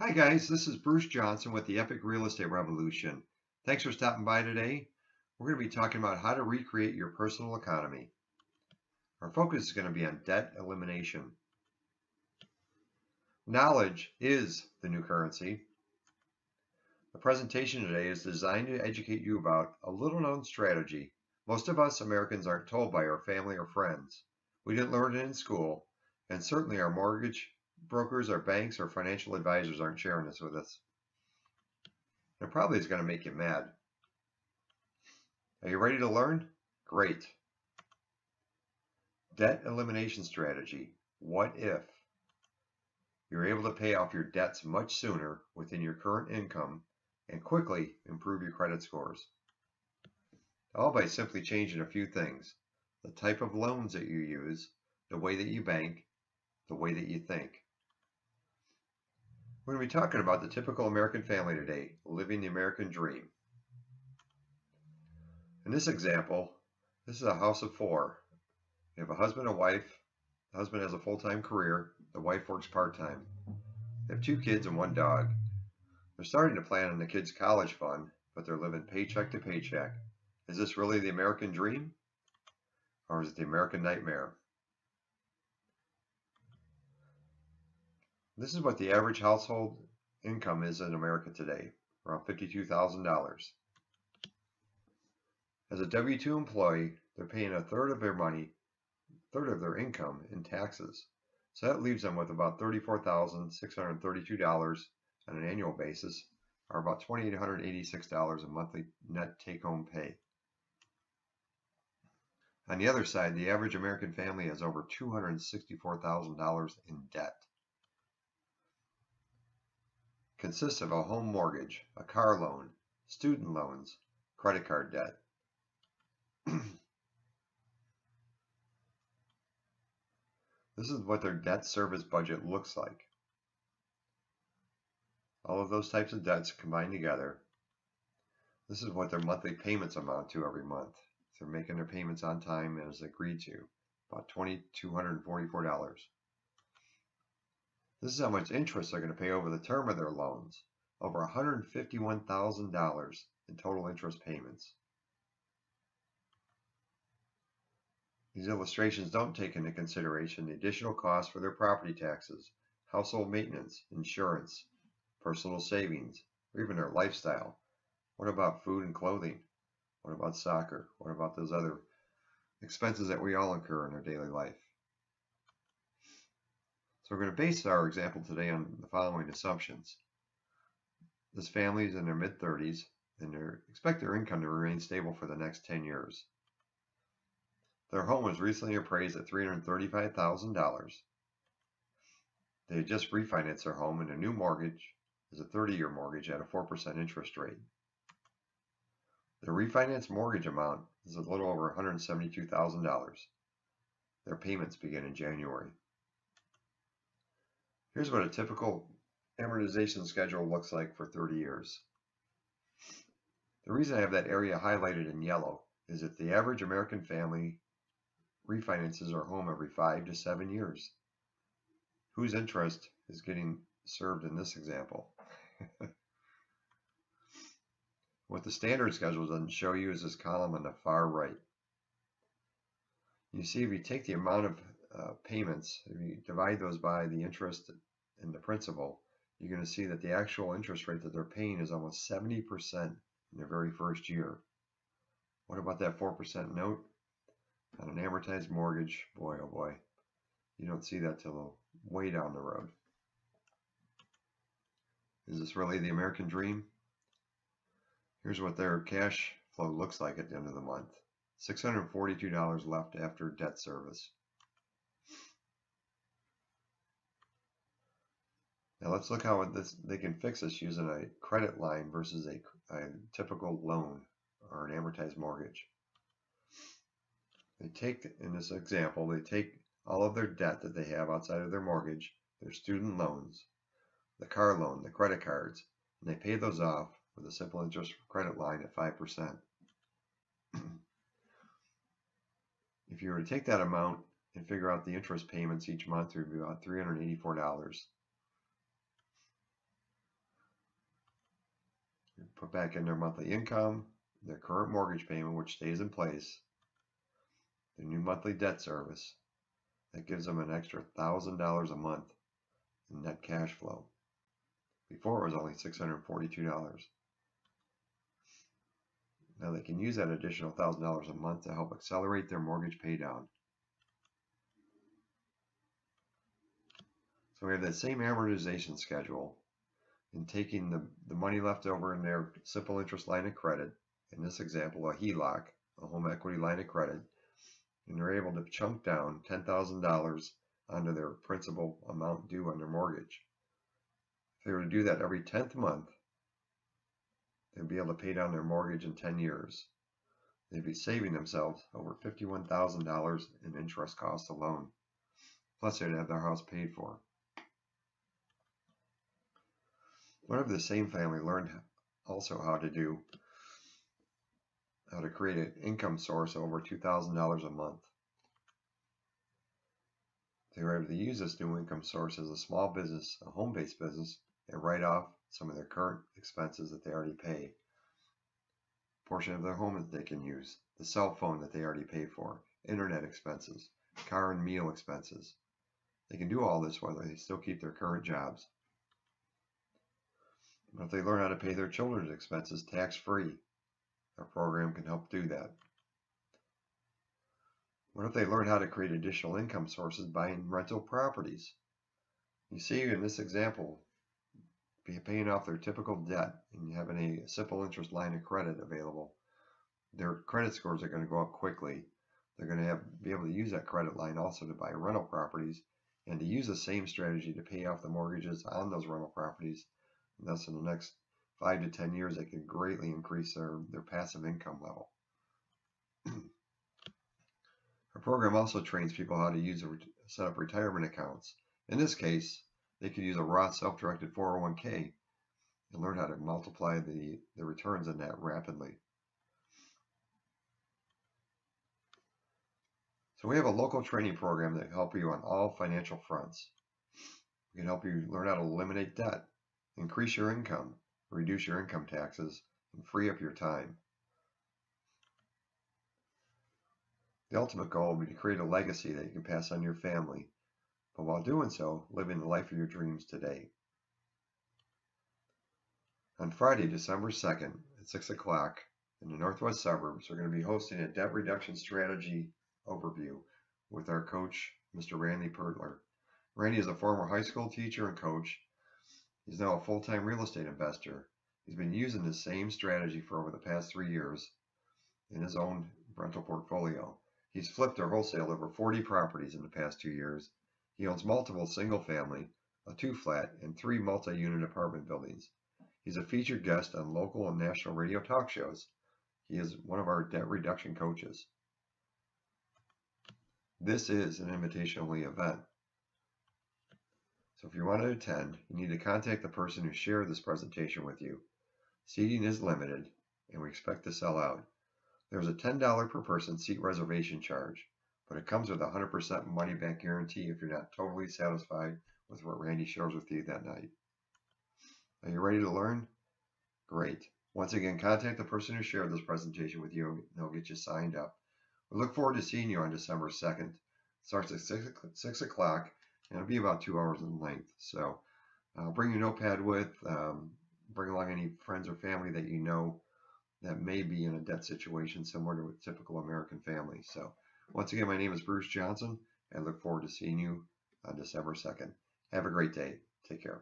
Hi guys, this is Bruce Johnson with the Epic Real Estate Revolution. Thanks for stopping by today. We're going to be talking about how to recreate your personal economy. Our focus is going to be on debt elimination. Knowledge is the new currency. The presentation today is designed to educate you about a little known strategy. Most of us Americans aren't told by our family or friends. We didn't learn it in school, and certainly our mortgage brokers, our banks, or financial advisors aren't sharing this with us. It probably is going to make you mad. Are you ready to learn? Great. Debt elimination strategy. What if you're able to pay off your debts much sooner within your current income and quickly improve your credit scores? All by simply changing a few things. The type of loans that you use, the way that you bank, the way that you think. We're going to be talking about the typical American family today, living the American dream. In this example, this is a house of four. You have a husband and wife. The husband has a full-time career. The wife works part-time. They have 2 kids and 1 dog. They're starting to plan on the kids' college fund, but they're living paycheck to paycheck. Is this really the American dream? Or is it the American nightmare? This is what the average household income is in America today, around $52,000. As a W-2 employee, they're paying a third of their income in taxes. So that leaves them with about $34,632 on an annual basis, or about $2,886 a monthly net take-home pay. On the other side, the average American family has over $264,000 in debt. Consists of a home mortgage, a car loan, student loans, credit card debt. This is what their debt service budget looks like. All of those types of debts combined together. This is what their monthly payments amount to every month. If they're making their payments on time as agreed to, about $2,244. This is how much interest they're going to pay over the term of their loans, over $151,000 in total interest payments. These illustrations don't take into consideration the additional costs for their property taxes, household maintenance, insurance, personal savings, or even their lifestyle. What about food and clothing? What about soccer? What about those other expenses that we all incur in our daily life? So we're going to base our example today on the following assumptions. This family is in their mid-30s and they expect their income to remain stable for the next 10 years. Their home was recently appraised at $335,000. They had just refinanced their home, and their new mortgage is a 30-year mortgage at a 4% interest rate. Their refinanced mortgage amount is a little over $172,000. Their payments begin in January. Here's what a typical amortization schedule looks like for 30 years. The reason I have that area highlighted in yellow is that the average American family refinances their home every 5 to 7 years. Whose interest is getting served in this example? What the standard schedule doesn't show you is this column on the far right. You see, if you take the amount of payments, if you divide those by the interest and the principal, you're going to see that the actual interest rate that they're paying is almost 70% in their very first year. What about that 4% note? On an amortized mortgage, boy oh boy, you don't see that till way down the road. Is this really the American dream? Here's what their cash flow looks like at the end of the month. $642 left after debt service. Now let's look how they can fix this using a credit line versus a typical loan or an amortized mortgage. They take, in this example, they take all of their debt that they have outside of their mortgage, their student loans, the car loan, the credit cards, and they pay those off with a simple interest credit line at 5%. If you were to take that amount and figure out the interest payments each month, it would be about $384. Put back in their monthly income, their current mortgage payment, which stays in place, their new monthly debt service. That gives them an extra $1,000 a month in net cash flow. Before it was only $642. Now they can use that additional $1,000 a month to help accelerate their mortgage paydown. So we have that same amortization schedule in taking the money left over in their simple interest line of credit, in this example a HELOC, a home equity line of credit, and they're able to chunk down $10,000 onto their principal amount due on their mortgage. If they were to do that every 10th month, they'd be able to pay down their mortgage in 10 years. They'd be saving themselves over $51,000 in interest costs alone. Plus they'd have their house paid for. What if the same family learned also how to create an income source over $2,000 a month? They were able to use this new income source as a small business, a home-based business, and write off some of their current expenses that they already pay. Portion of their home that they can use, the cell phone that they already pay for, internet expenses, car and meal expenses. They can do all this while they still keep their current jobs. But if they learn how to pay their children's expenses tax-free, our program can help do that. What if they learn how to create additional income sources buying rental properties? You see in this example, paying off their typical debt and having a simple interest line of credit available, their credit scores are going to go up quickly. They're going to be able to use that credit line also to buy rental properties and to use the same strategy to pay off the mortgages on those rental properties. And thus, in the next 5 to 10 years, they can greatly increase their passive income level. Our program also trains people how to set up retirement accounts. In this case, they could use a Roth self-directed 401k and learn how to multiply the returns on that rapidly. So we have a local training program that can help you on all financial fronts. We can help you learn how to eliminate debt, increase your income, reduce your income taxes, and free up your time. The ultimate goal will be to create a legacy that you can pass on to your family, but while doing so, living the life of your dreams today. On Friday, December 2nd at 6 o'clock in the Northwest Suburbs, we're going to be hosting a debt reduction strategy overview with our coach, Mr. Randy Pertler. Randy is a former high school teacher and coach. He's now a full-time real estate investor. He's been using the same strategy for over the past 3 years in his own rental portfolio. He's flipped or wholesaled over 40 properties in the past 2 years. He owns multiple single-family, a 2-flat, and 3 multi-unit apartment buildings. He's a featured guest on local and national radio talk shows. He is one of our debt reduction coaches. This is an invitation-only event. So if you want to attend, you need to contact the person who shared this presentation with you. Seating is limited, and we expect to sell out. There's a $10 per person seat reservation charge, but it comes with a 100% money-back guarantee if you're not totally satisfied with what Randy shares with you that night. Are you ready to learn? Great. Once again, contact the person who shared this presentation with you, and they'll get you signed up. We look forward to seeing you on December 2nd. It starts at 6 o'clock, and it'll be about 2 hours in length. So bring your notepad with, bring along any friends or family that you know that may be in a debt situation similar to a typical American family. So once again, my name is Bruce Johnson, and I look forward to seeing you on December 2nd. Have a great day. Take care.